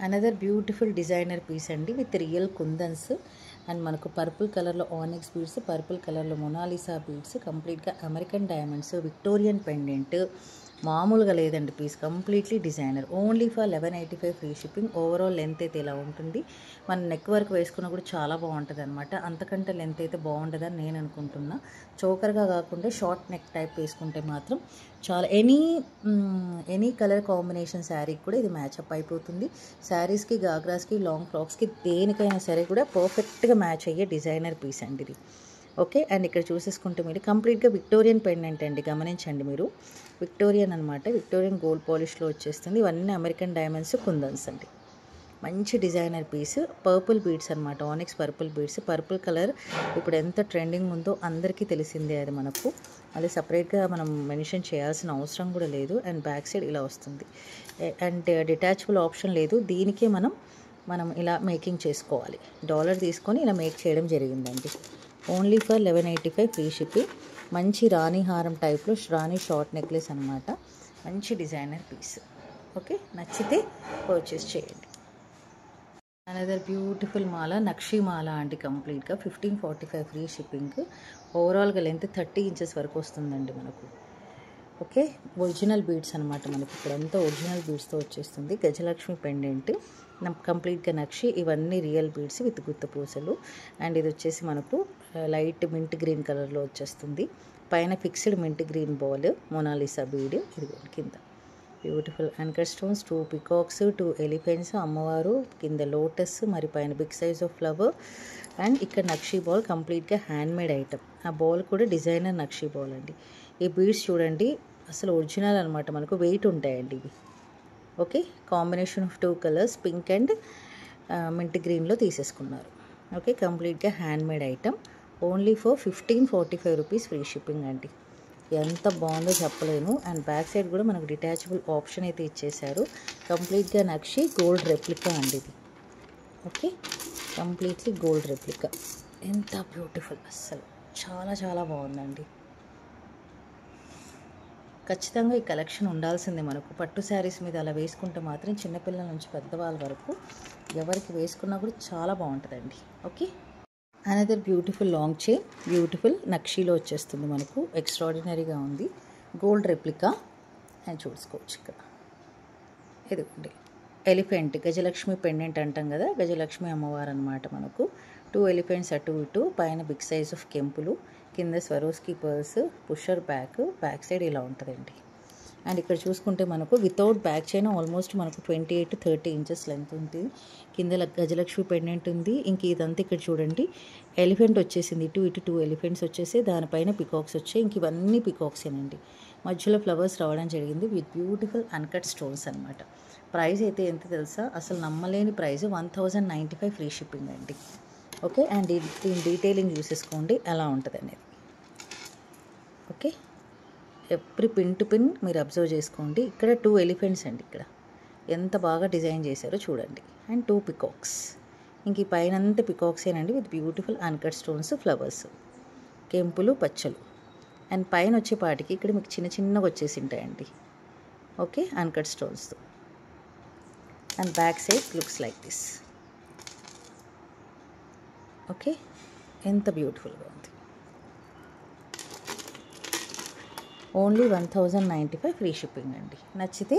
Another beautiful designer piece అండి with real kundans and మనకు purple కలర్లో ఆనిక్స్ బీడ్స్, పర్పుల్ కలర్లో మొనాలిసా బీడ్స్, కంప్లీట్గా అమెరికన్ డైమండ్స్, విక్టోరియన్ పెండెంట్. మామూలుగా లేదండి piece, completely designer. Only for 1185 free shipping. Overall length అయితే ఇలా ఉంటుంది. మన నెక్ వర్క్ వేసుకున్నా కూడా చాలా బాగుంటుంది అనమాట. అంతకంటే లెంత్ అయితే బాగుంటుందని నేను అనుకుంటున్నా. చోకర్గా కాకుండా షార్ట్ నెక్ టైప్ వేసుకుంటే మాత్రం చాలా ఎనీ కలర్ కాంబినేషన్ శారీకి కూడా ఇది మ్యాచ్అప్ అయిపోతుంది. శారీస్కి, గాగ్రాస్కి, లాంగ్ ఫ్రాక్స్కి దేనికైనా సరే కూడా పర్ఫెక్ట్గా మ్యాచ్ అయ్యే డిజైనర్ పీస్ అండి ఇది. ఓకే, అండ్ ఇక్కడ చూసేసుకుంటే మీరు కంప్లీట్గా విక్టోరియన్ పెండెంట్ అండి, గమనించండి మీరు. విక్టోరియన్ అనమాట, విక్టోరియన్ గోల్డ్ పాలిష్లో వచ్చేస్తుంది. ఇవన్నీ అమెరికన్ డైమండ్స్, కుందన్స్ అండి. మంచి డిజైనర్ పీస్. పర్పుల్ బీడ్స్ అనమాట, onyx purple beads. Purple colour ఇప్పుడు ఎంత ట్రెండింగ్ ఉందో అందరికీ తెలిసిందే, అది మనకు అది సపరేట్గా మనం మెన్షన్ చేయాల్సిన అవసరం కూడా లేదు. అండ్ బ్యాక్ సైడ్ ఇలా వస్తుంది. అండ్ డిటాచబుల్ ఆప్షన్ లేదు, దీనికే మనం ఇలా మేకింగ్ చేసుకోవాలి. డాలర్ తీసుకొని ఇలా మేక్ చేయడం జరిగిందండి. Only for 1185 free shipping. మంచి రాణి హారం టైప్లో రాణి షార్ట్ నెక్లెస్ అనమాట. మంచి డిజైనర్ పీస్. ఓకే, నచ్చితే పర్చేస్ చేయండి. అనదర్ బ్యూటిఫుల్ మాల, నక్షి మాల అండి. కంప్లీట్గా 1545 ఫ్రీ షిప్పింగ్. ఓవరాల్గా లెంత్ 30 ఇంచెస్ వరకు వస్తుందండి మనకు. ఓకే, ఒరిజినల్ బీడ్స్ అనమాట మనకి. ఇక్కడంతా ఒరిజినల్ బీడ్స్తో వచ్చేస్తుంది. గజలక్ష్మి పెండెంట్, కంప్లీట్గా నక్షి. ఇవన్నీ రియల్ బీడ్స్ విత్ గుత్త పూసలు. అండ్ ఇది వచ్చేసి మనకు లైట్ మింట్ గ్రీన్ కలర్లో వచ్చేస్తుంది. పైన fixed mint green ball, Mona Lisa bead. ఇది కింద beautiful anchor stones, 2 peacocks, 2 elephants, అమ్మవారు కింద లోటస్, మరి పైన big size of flower. And ఇక్కడ నక్షి బాల్, కంప్లీట్గా హ్యాండ్మేడ్ ఐటమ్. ఆ బాల్ కూడా డిజైనర్ నక్షి బాల్ అండి. ఈ బీడ్స్ చూడండి అసలు ఒరిజినల్ అనమాట, మనకు వెయిట్ ఉంటాయండి ఇవి. Okay, combination of 2 colours, pink and mint గ్రీన్లో తీసేసుకున్నారు. ఓకే, కంప్లీట్గా handmade item. Only for 1545 rupees free shipping అండి. ఎంత బాగుందో చెప్పలేను. అండ్ బ్యాక్ సైడ్ కూడా మనకు డిటాచబుల్ ఆప్షన్ అయితే ఇచ్చేశారు. కంప్లీట్గా నక్షి గోల్డ్ రెప్లికా అండి ఇది. Okay, completely gold replica. ఎంత బ్యూటిఫుల్, అస్సలు చాలా చాలా బాగుందండి. ఖచ్చితంగా ఈ కలెక్షన్ ఉండాల్సిందే మనకు. పట్టు శారీస్ మీద అలా వేసుకుంటే మాత్రం చిన్నపిల్లల నుంచి పెద్దవాళ్ళ వరకు ఎవరికి వేసుకున్నా కూడా చాలా బాగుంటుందండి. Okay, another beautiful long chain, beautiful నక్షీలో వచ్చేస్తుంది మనకు. ఎక్స్ట్రాడినరీగా ఉంది. గోల్డ్ రెప్లికా అని చూసుకోవచ్చు. ఇక్కడ ఇదిగోండి ఎలిఫెంట్, గజలక్ష్మి పెండెంట్ అంటాం కదా, గజలక్ష్మి అమ్మవారు అనమాట మనకు. 2 ఎలిఫెంట్స్ అటు ఇటు, పైన బిగ్ సైజ్ ఆఫ్ కెంపులు, కింద Swarovski purse, pusher back side ఇలా ఉంటుందండి. అండ్ ఇక్కడ చూసుకుంటే మనకు వితౌట్ బ్యాక్ చైన్ ఆల్మోస్ట్ మనకు 28 to 30 ఇంచెస్ లెంత్ ఉంటుంది. కింద గజలక్ష్మి పెండెంట్ ఉంది. ఇంక ఇదంతా ఇక్కడ చూడండి ఎలిఫెంట్ వచ్చేసింది. ఇటు 2 ఎలిఫెంట్స్ వచ్చేసి, దానిపైన పికాక్స్ వచ్చాయి. ఇంక ఇవన్నీ పికాక్సేనండి. మధ్యలో ఫ్లవర్స్ రావడం జరిగింది విత్ బ్యూటిఫుల్ అన్కట్ స్టోన్స్ అనమాట. ప్రైస్ అయితే ఎంత తెలుసా, అసలు నమ్మలేని ప్రైస్, 1095 ఫ్రీ షిప్పింగ్ అండి. ఓకే, అండ్ దీని డీటెయిలింగ్ చూసేసుకోండి ఎలా ఉంటుంది అనేది. Okay, every pin to pin మీరు అబ్జర్వ్ చేసుకోండి. ఇక్కడ 2 ఎలిఫెంట్స్ అండి, ఇక్కడ ఎంత బాగా డిజైన్ చేశారో చూడండి. And 2 peacocks. ఇంక ఈ పైన అంతా పికాక్సేనండి with beautiful uncut stones, flowers, కెంపులు, పచ్చలు. అండ్ పైన వచ్చేపాటికి ఇక్కడ మీకు చిన్న చిన్నగా వచ్చేసి ఉంటాయండి. ఓకే, అన్కట్ స్టోన్స్తో. And back side looks like this. Okay, ఎంత బ్యూటిఫుల్గా ఉంది. ఓన్లీ 1095 ఫ్రీ షిప్పింగ్ అండి. నచ్చితే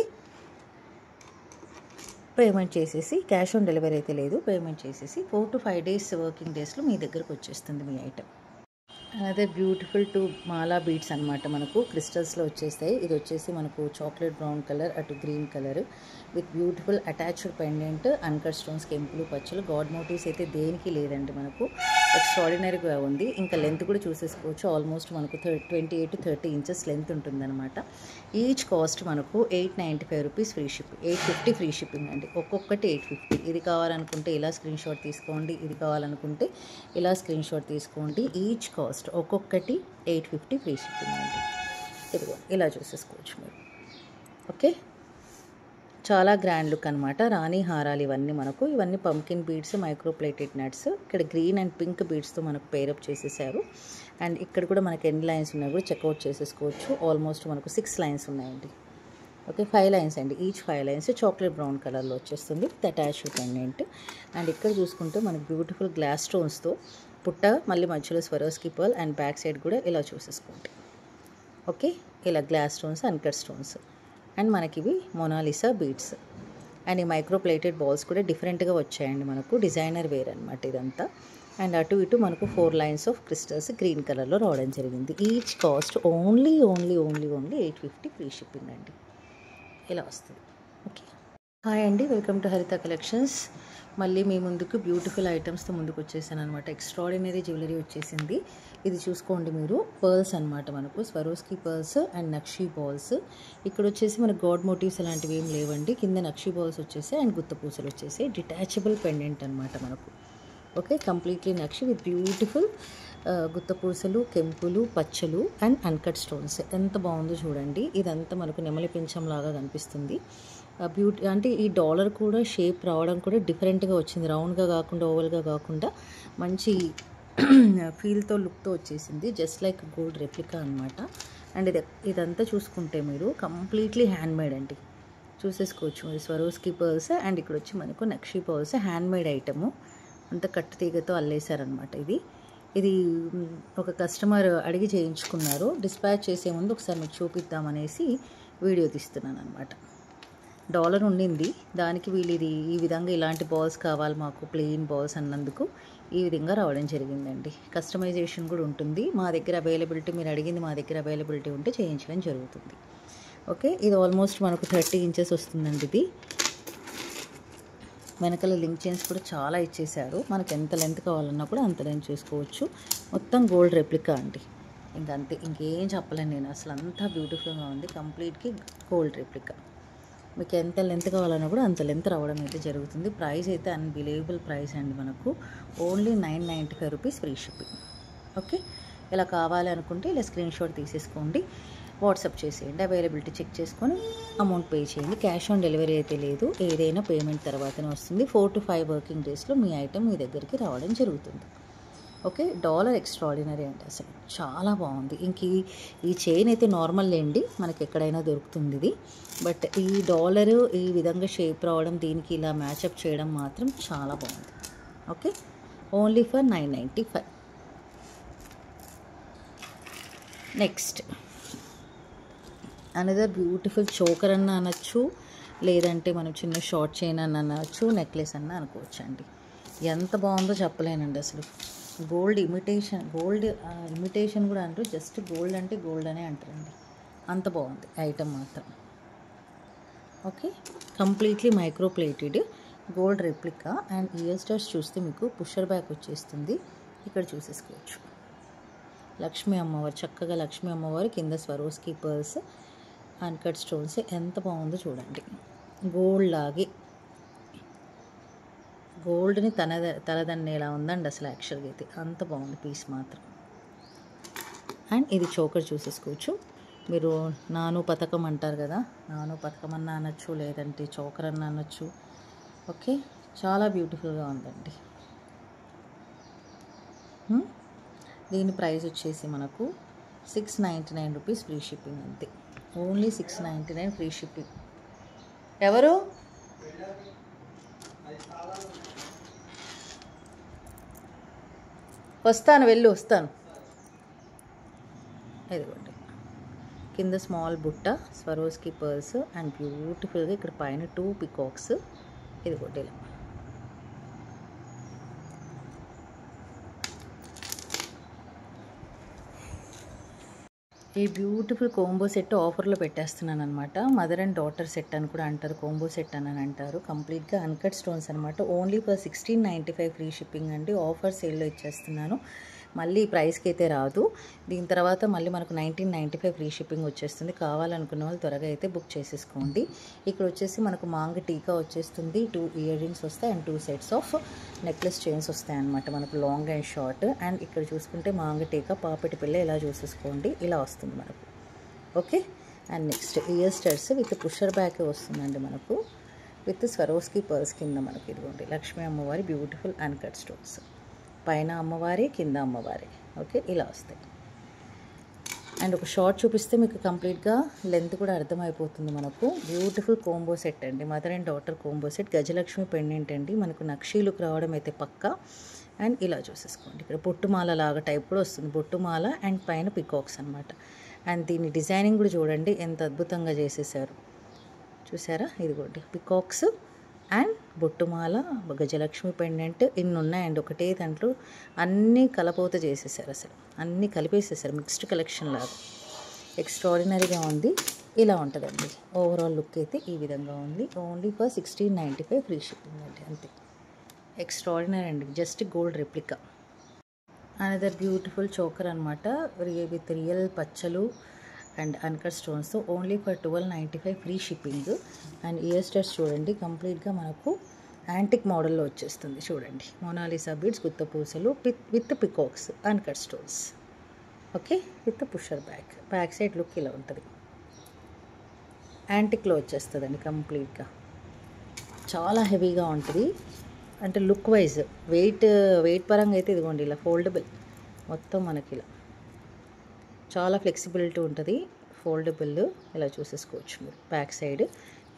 పేమెంట్ చేసేసి, క్యాష్ ఆన్ డెలివరీ అయితే లేదు, పేమెంట్ చేసేసి 4 to 5 days వర్కింగ్ డేస్లో మీ దగ్గరకు వచ్చేస్తుంది మీ ఐటమ్. అనదర్ బ్యూటిఫుల్ 2 మాలా బీడ్స్ అనమాట మనకు. క్రిస్టల్స్లో వచ్చేస్తాయి. ఇది వచ్చేసి మనకు చాక్లెట్ బ్రౌన్ కలర్, అటు green colour with beautiful attached pendant, uncut stones, కెంపులు, పచ్చలు. గాడ్ మోటివ్స్ అయితే దేనికి లేదండి మనకు. ఎక్స్ట్రాడినరీగా ఉంది. ఇంకా లెంత్ కూడా చూసేసుకోవచ్చు. ఆల్మోస్ట్ మనకు 28 to 30 ఇంచెస్ లెంత్ ఉంటుందన్నమాట. ఈచ్ కాస్ట్ మనకు 895 rupees free shipping, 850 free shipping అండి. ఒక్కొక్కటి 850. ఇది కావాలనుకుంటే ఇలా స్క్రీన్ షాట్ తీసుకోండి, ఇది కావాలనుకుంటే ఇలా స్క్రీన్ షాట్ తీసుకోండి. ఈచ్ కాస్ట్ ఒక్కొక్కటి 850 ఫ్రీ షిప్పింగ్ అండి. ఇదిగో ఇలా చూసేసుకోవచ్చు మీరు. ఓకే, చాలా గ్రాండ్ లుక్ అనమాట. రాణి హారాలు ఇవన్నీ మనకు. ఇవన్నీ pumpkin beads, micro plated nuts. ఇక్కడ గ్రీన్ అండ్ పింక్ బీడ్స్తో మనకు పేరప్ చేసేసారు. అండ్ ఇక్కడ కూడా మనకి ఎన్ని లైన్స్ ఉన్నాయి కూడా చెక్అవుట్ చేసేసుకోవచ్చు. ఆల్మోస్ట్ మనకు 6 లైన్స్ ఉన్నాయండి. ఓకే 5 లైన్స్ అండి, ఈచ్ 5 లైన్స్ చాక్లెట్ బ్రౌన్ కలర్లో వచ్చేస్తుంది విత్ అటాచ్డ్ పెండెంట్. అండ్ ఇక్కడ చూసుకుంటే మనకి బ్యూటిఫుల్ గ్లాస్ స్టోన్స్తో పుట్ట, మళ్ళీ మధ్యలో Swarovski pearl and back side కూడా ఇలా చూసేసుకోండి. ఓకే ఇలా glass stones, uncut stones. And మనకి ఇవి మొనాలిసా బీడ్స్. అండ్ ఈ మైక్రో ప్లేటెడ్ బాల్స్ కూడా డిఫరెంట్గా వచ్చాయండి మనకు, డిజైనర్ వేర్ అనమాట ఇదంతా. అండ్ అటు ఇటు మనకు 4 లైన్స్ ఆఫ్ క్రిస్టల్స్ గ్రీన్ కలర్లో రావడం జరిగింది. Each cost only 850 free shipping అండి. ఇలా వస్తుంది. ఓకే హాయ్ అండి, వెల్కమ్ టు హరిత కలెక్షన్స్. మళ్ళీ మీ ముందుకు బ్యూటిఫుల్ ఐటమ్స్తో ముందుకు వచ్చేసాను అనమాట. ఎక్స్ట్రాడినరీ జ్యువెలరీ వచ్చేసింది. ఇది చూసుకోండి మీరు, పర్ల్స్ అనమాట మనకు, Swarovski pearls and nakshi balls. ఇక్కడ వచ్చేసి మనకు గాడ్ మోటివ్స్ అలాంటివి ఏం లేవండి. కింద నక్షీ బాల్స్ వచ్చేసి అండ్ గుత్తపూసలు వచ్చేసి డిటాచబుల్ పెండెంట్ అనమాట మనకు. Okay completely nakshi with beautiful గుత్తపూసలు, కెంపులు, పచ్చలు అండ్ అన్కట్ స్టోన్స్. ఎంత బాగుందో చూడండి. ఇదంతా మనకు నెమలి పింఛం లాగా కనిపిస్తుంది. బ్యూటీ అంటే ఈ డాలర్ కూడా షేప్ రావడం కూడా డిఫరెంట్గా వచ్చింది. రౌండ్గా కాకుండా, ఓవల్గా కాకుండా మంచి ఫీల్తో, లుక్తో వచ్చేసింది. జస్ట్ లైక్ గోల్డ్ రెప్లికా అనమాట. అండ్ ఇదంతా చూసుకుంటే మీరు కంప్లీట్లీ హ్యాండ్మేడ్ అండి, చూసేసుకోవచ్చు మీరు. స్వరోస్కి పర్ల్స్ అండ్ ఇక్కడ వచ్చి మనకు నక్షీ పర్ల్స్, హ్యాండ్మేడ్ ఐటము. అంత కట్టు తీగతో అల్లేశారనమాట. ఇది ఒక కస్టమర్ అడిగి చేయించుకున్నారు. డిస్పాచ్ చేసే ముందు ఒకసారి మీకు చూపిద్దామనేసి వీడియో తీస్తున్నాను అనమాట. డాలర్ ఉండింది, దానికి వీళ్ళు ఇది ఈ విధంగా ఇలాంటి బాల్స్ కావాలి మాకు, ప్లెయిన్ బాల్స్ అన్నందుకు ఈ విధంగా రావడం జరిగిందండి. కస్టమైజేషన్ కూడా ఉంటుంది మా దగ్గర అవైలబిలిటీ, మీరు అడిగింది మా దగ్గర అవైలబిలిటీ ఉంటే చేయించడం జరుగుతుంది. ఓకే ఇది ఆల్మోస్ట్ మనకు 30 ఇంచెస్ వస్తుందండి. ఇది వెనకాల లింక్ చైన్స్ కూడా చాలా ఇచ్చేసారు. మనకు ఎంత లెంత్ కావాలన్నా కూడా అంత లెంత్ చూసుకోవచ్చు. మొత్తం గోల్డ్ రెప్లికా అండి, ఇంకంతే, ఇంకేం చెప్పలేను నేను. అసలు అంతా బ్యూటిఫుల్గా ఉంది. కంప్లీట్గా గోల్డ్ రెప్లికా. మీకు ఎంత లెంత్ కావాలన్నా కూడా అంత లెంత్ రావడం అయితే జరుగుతుంది. ప్రైస్ అయితే అన్బిలీవబుల్ ప్రైస్ అండి మనకు. Only 995 rupees free shipping. Okay ఇలా కావాలి అనుకుంటే ఇలా స్క్రీన్ షాట్ తీసేసుకోండి, వాట్సాప్ చేసేయండి, అవైలబిలిటీ చెక్ చేసుకొని అమౌంట్ పే చేయండి. క్యాష్ ఆన్ డెలివరీ అయితే లేదు, ఏదైనా పేమెంట్ తర్వాతనే వస్తుంది. 4 to 5 వర్కింగ్ డేస్లో మీ ఐటెం మీ దగ్గరికి రావడం జరుగుతుంది. ఓకే డాలర్ ఎక్స్ట్రాడినరీ అండి, అసలు చాలా బాగుంది. ఇంక ఈ చైన్ అయితే నార్మల్ లేండి, మనకి ఎక్కడైనా దొరుకుతుంది ఇది. బట్ ఈ డాలరు ఈ విధంగా షేప్ రావడం, దీనికి ఇలా మ్యాచప్ చేయడం మాత్రం చాలా బాగుంది. Okay only for 995. Next another beautiful choker అన్న అనొచ్చు, లేదంటే మనం చిన్న షార్ట్ చైన్ అన్న అనొచ్చు, నెక్లెస్ అన్న అనుకోవచ్చు అండి. ఎంత బాగుందో చెప్పలేనండి అసలు. గోల్డ్ ఇమిటేషన్ కూడా అంటారు, జస్ట్ గోల్డ్ అంటే గోల్డ్ అనే అంటారండి. అంత బాగుంది ఐటమ్ మాత్రం. Okay completely micro plated gold replica. And year stars చూస్తే మీకు పుషర్ బ్యాక్ వచ్చేస్తుంది, ఇక్కడ చూసేసుకోవచ్చు. లక్ష్మీ అమ్మవారు, చక్కగా లక్ష్మీ అమ్మవారు, కింద స్వరోస్కి పర్ల్స్, అన్కట్ స్టోన్స్. ఎంత బాగుందో చూడండి. గోల్డ్ లాగే గోల్డ్ని తలదన్నేలా ఉందండి అసలు యాక్చువల్గా అయితే. అంత బాగుంది పీస్ మాత్రం. అండ్ ఇది చోకర్ చూసేసుకోవచ్చు మీరు. నాను పథకం అంటారు కదా, నాను పథకం అన్న అనొచ్చు, లేదంటే చోకర్ అన్న అనొచ్చు. ఓకే చాలా బ్యూటిఫుల్గా ఉందండి. దీని ప్రైస్ వచ్చేసి మనకు 699 రూపీస్ ఫ్రీ షిప్పింగ్ అంతే. Only 699 free shipping. ఎవరు వస్తాను, వస్తాను. ఇదిగోండి కింద స్మాల్ బుట్ట, స్వరోస్కి పర్ల్స్ అండ్ బ్యూటిఫుల్గా ఇక్కడ పైన 2 పికాక్స్. ఇదిగోండి ఇలా. ఈ బ్యూటిఫుల్ కోంబో సెట్ ఆఫర్లో పెట్టేస్తున్నాను అనమాట. మదర్ అండ్ డాటర్ సెట్ అని కూడా అంటారు, కోంబో సెట్ అని అంటారు. కంప్లీట్గా అన్కట్ స్టోన్స్ అనమాట. ఓన్లీ ఫర్ 1695 ఫ్రీ షిప్పింగ్ అండి. ఆఫర్ సేల్లో ఇచ్చేస్తున్నాను. మళ్ళీ ఈ ప్రైస్కి అయితే రాదు. దీని తర్వాత మళ్ళీ మనకు 1995 ఫ్రీ షిప్పింగ్ వచ్చేస్తుంది. కావాలనుకున్న వాళ్ళు త్వరగా అయితే బుక్ చేసేసుకోండి. ఇక్కడ వచ్చేసి మనకు మాంగ్ టీకా వచ్చేస్తుంది, 2 ఇయర్ రింగ్స్ వస్తాయి and 2 sets of necklace chains వస్తాయి అనమాట మనకు, లాంగ్ అండ్ షార్ట్. అండ్ ఇక్కడ చూసుకుంటే మాంగ్ టీకా, పాపిటి పిల్ల ఇలా చూసేసుకోండి, ఇలా వస్తుంది మనకు. Okay and next year studs with pusher back వస్తుందండి మనకు, విత్ స్వరోస్కి పర్ల్స్ కింద మనకి. ఇదిగోండి లక్ష్మీ అమ్మవారి బ్యూటిఫుల్ అన్కట్ స్టోన్స్, పైన అమ్మవారి కింద అమ్మవారి. ఓకే ఇలా వస్తాయి. అండ్ ఒక షార్ట్ చూపిస్తే మీకు కంప్లీట్గా లెంత్ కూడా అర్థమైపోతుంది మనకు. బ్యూటిఫుల్ కోంబో సెట్ అండి, mother and daughter combo set. Gajalakshmi pendant అండి, మనకు నక్షీ లుక్ రావడం అయితే పక్కా. అండ్ ఇలా చూసేసుకోండి, ఇక్కడ బొట్టుమాల లాగా టైప్ కూడా వస్తుంది, బొట్టుమాల అండ్ పైన పికాక్స్ అనమాట. అండ్ దీని డిజైనింగ్ కూడా చూడండి ఎంత అద్భుతంగా చేసేసారు, చూసారా? ఇదిగోండి పికాక్స్ అండ్ బొట్టుమాల, గజలక్ష్మి పెండెంట్, ఇన్ని ఉన్నాయండి ఒకటే దాంట్లో. అన్నీ కలపోత చేసేసారు, అసలు అన్నీ కలిపేసేసారు, మిక్స్డ్ కలెక్షన్ లాగా. ఎక్స్ట్రాడినరీగా ఉంది. ఇలా ఉంటుందండి ఓవరాల్ లుక్ అయితే ఈ విధంగా ఉంది. ఓన్లీ ఫర్ 1695 ఫ్రీ షిప్పింగ్ అండి, అంతే. ఎక్స్ట్రాడినరీ అండి, just gold replica. Another beautiful choker అనమాట, విత్ రియల్ పచ్చలు and uncut stones. Only for 1295 free shipping. And year studs చూడండి, కంప్లీట్గా మనకు యాంటిక్ మోడల్లో వచ్చేస్తుంది చూడండి. మోనాలిసా బీడ్స్, గుత్త పూసలు with peacocks, uncut stones. Okay, with pusher back side look ఇలా ఉంటుంది. యాంటిక్లో వచ్చేస్తుందండి కంప్లీట్గా. చాలా హెవీగా ఉంటుంది, అంటే లుక్ వైజ్ వెయిట్ పరంగా అయితే ఇదిగోండి ఇలా ఫోల్డబుల్ మొత్తం మనకి ఇలా చాలా ఫ్లెక్సిబిలిటీ ఉంటుంది, ఫోల్డబుల్. ఇలా చూసేసుకోవచ్చు మీరు. బ్యాక్ సైడ్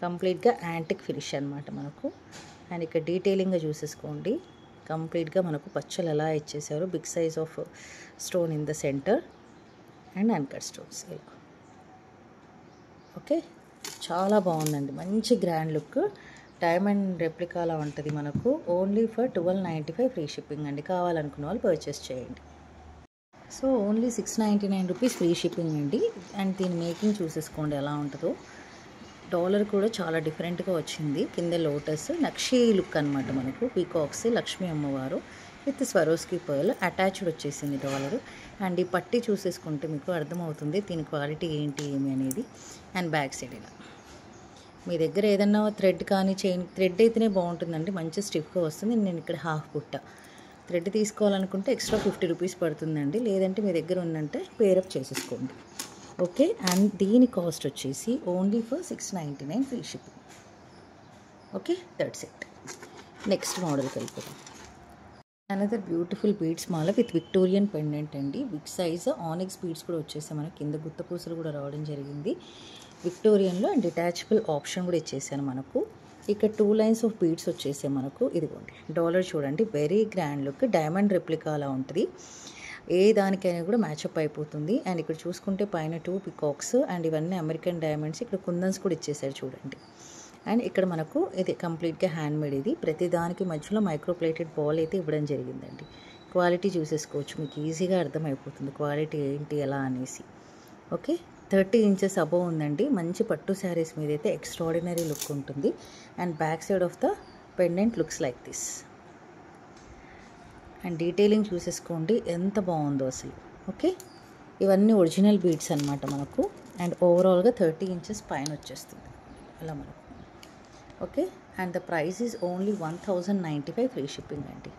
కంప్లీట్గా యాంటిక్ ఫినిష్ అనమాట మనకు. అండ్ ఇక్కడ డీటెయిలింగ్గా చూసేసుకోండి, కంప్లీట్గా మనకు పచ్చలు ఎలా ఇచ్చేసారు. Big size of stone in the centre and uncut stones ఇలా. ఓకే, చాలా బాగుందండి, మంచి గ్రాండ్ లుక్. డైమండ్ రెప్లికాలా ఉంటుంది మనకు. ఓన్లీ ఫర్ 1295 ఫ్రీ షిప్పింగ్ అండి. కావాలనుకున్న వాళ్ళు పర్చేస్ చేయండి. So only 699 rupees free shipping అండి. అండ్ దీని మేకింగ్ చూసేసుకోండి ఎలా ఉంటుందో. డాలర్ కూడా చాలా డిఫరెంట్గా వచ్చింది, కింద లోటస్ నక్షీ లుక్ అనమాట మనకు. పీకాక్స్, లక్ష్మీ అమ్మవారు విత్ స్వరోస్కి పర్ల్ అటాచ్డ్ వచ్చేసింది డాలర్. అండ్ ఈ పట్టి చూసేసుకుంటే మీకు అర్థమవుతుంది దీని క్వాలిటీ ఏంటి ఏమి అనేది. అండ్ బ్యాక్ సైడ్ ఇలా మీ దగ్గర ఏదన్నా థ్రెడ్ కానీ చైన్, థ్రెడ్ అయితేనే బాగుంటుందండి, మంచి స్టిఫ్గా వస్తుంది. నేను ఇక్కడ హాఫ్ బుట్ట థ్రెడ్ తీసుకోవాలనుకుంటే ఎక్స్ట్రా 50 రూపీస్ పడుతుందండి, లేదంటే మీ దగ్గర ఉందంటే పేరప్ చేసేసుకోండి. ఓకే, అండ్ దీని కాస్ట్ వచ్చేసి only for 699 free shipping. Okay, that's it. Next మోడల్కి వెళ్ళిపోతాం. అనదర్ బ్యూటిఫుల్ బీడ్స్ మాల విత్ విక్టోరియన్ పెండెంట్ అండి. బిగ్ సైజ్ ఆనిక్స్ బీడ్స్ కూడా వచ్చేసాయి మనకి, కింద గుత్త పూసలు కూడా రావడం జరిగింది విక్టోరియన్లో. అండ్ డిటాచబుల్ ఆప్షన్ కూడా ఇచ్చేసాను మనకు. ఇక్కడ 2 లైన్స్ ఆఫ్ బీడ్స్ వచ్చేసాయి మనకు. ఇదిగోండి డాలర్ చూడండి, very grand look, diamond replica అలా ఉంటుంది, ఏ దానికైనా కూడా మ్యాచప్ అయిపోతుంది. అండ్ ఇక్కడ చూసుకుంటే పైన 2 పికాక్స్ అండ్ ఇవన్నీ అమెరికన్ డైమండ్స్. ఇక్కడ కుందన్స్ కూడా ఇచ్చేసారు చూడండి. అండ్ ఇక్కడ మనకు ఇది కంప్లీట్గా హ్యాండ్మేడ్. ఇది ప్రతి దానికి మధ్యలో మైక్రోప్లేటెడ్ బాల్ అయితే ఇవ్వడం జరిగిందండి. క్వాలిటీ చూసేసుకోవచ్చు, మీకు ఈజీగా అర్థమైపోతుంది క్వాలిటీ ఏంటి ఎలా అనేసి. ఓకే, 30 ఇంచెస్ అబోవ్ ఉందండి. మంచి పట్టు శారీస్ మీద అయితే ఎక్స్ట్రాడినరీ లుక్ ఉంటుంది. And back side of the pendant looks like this. And detailing చూసేసుకోండి ఎంత బాగుందో అసలు. ఓకే, ఇవన్నీ ఒరిజినల్ బీడ్స్ అనమాట మనకు. అండ్ ఓవరాల్గా 30 ఇంచెస్ పైన వచ్చేస్తుంది అలా మనకు. Okay, and the price is only 1095 free shipping అండి.